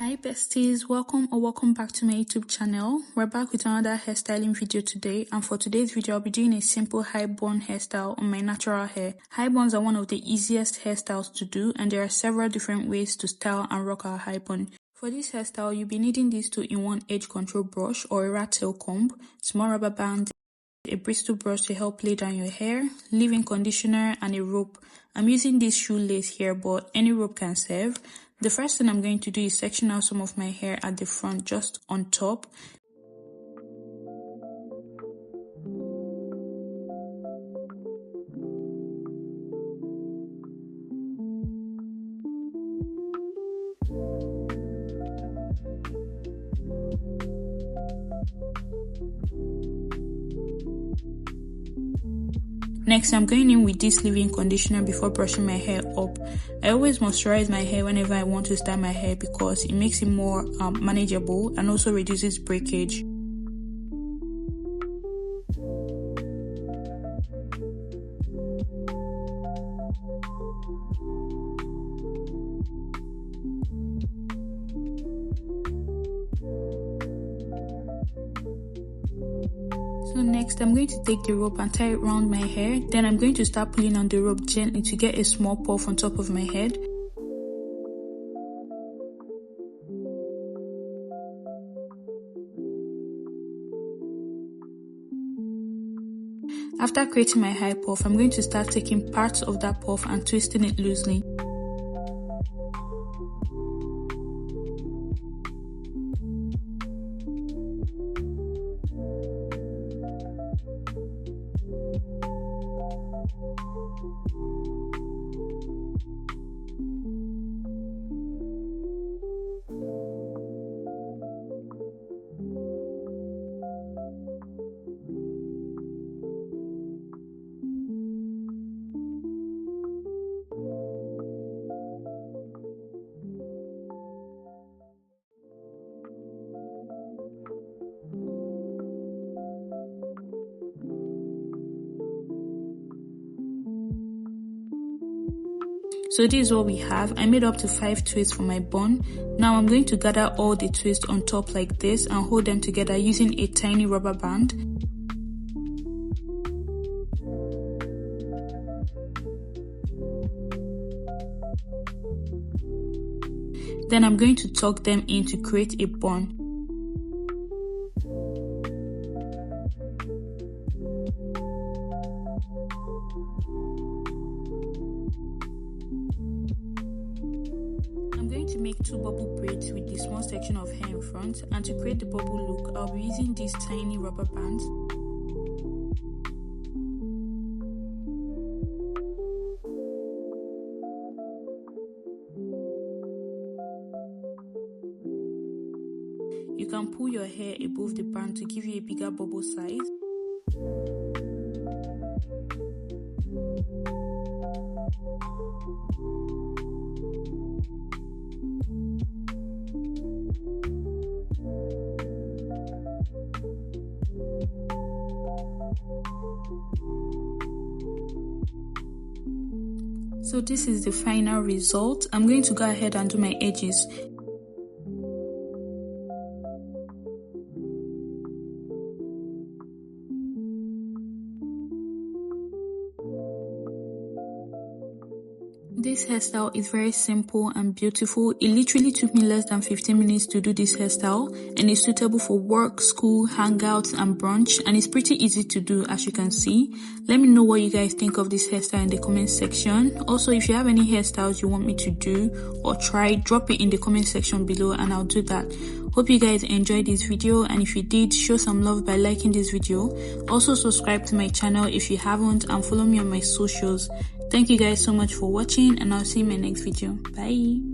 Hi besties, welcome back to my YouTube channel. We're back with another hairstyling video today, and for today's video I'll be doing a simple high bun hairstyle on my natural hair. High buns are one of the easiest hairstyles to do, and there are several different ways to style and rock our high bun. For this hairstyle you'll be needing these 2-in-1 edge control brush or a rat tail comb, small rubber band, a bristle brush to help lay down your hair, leave-in conditioner, and a rope. I'm using this shoelace here, but any rope can serve. The first thing I'm going to do is section out some of my hair at the front, just on top. Next, I'm going in with this leave-in conditioner before brushing my hair up. I always moisturize my hair whenever I want to style my hair because it makes it more manageable and also reduces breakage. So next, I'm going to take the rope and tie it around my hair. Then I'm going to start pulling on the rope gently to get a small puff on top of my head. After creating my high puff, I'm going to start taking parts of that puff and twisting it loosely. So this is what we have. I made up to 5 twists for my bun. Now I'm going to gather all the twists on top like this and hold them together using a tiny rubber band. Then I'm going to tuck them in to create a bun. I'm going to make 2 bubble braids with this one section of hair in front, and to create the bubble look, I'll be using these tiny rubber bands. You can pull your hair above the band to give you a bigger bubble size. So this is the final result. I'm going to go ahead and do my edges. This hairstyle is very simple and beautiful. It literally took me less than 15 minutes to do this hairstyle, and it's suitable for work, school, hangouts, and brunch, and it's pretty easy to do, as you can see. Let me know what you guys think of this hairstyle in the comment section. Also, if you have any hairstyles you want me to do or try, drop it in the comment section below and I'll do that. Hope you guys enjoyed this video, and if you did, show some love by liking this video. Also subscribe to my channel if you haven't, and follow me on my socials. Thank you guys so much for watching, and I'll see you in my next video. Bye.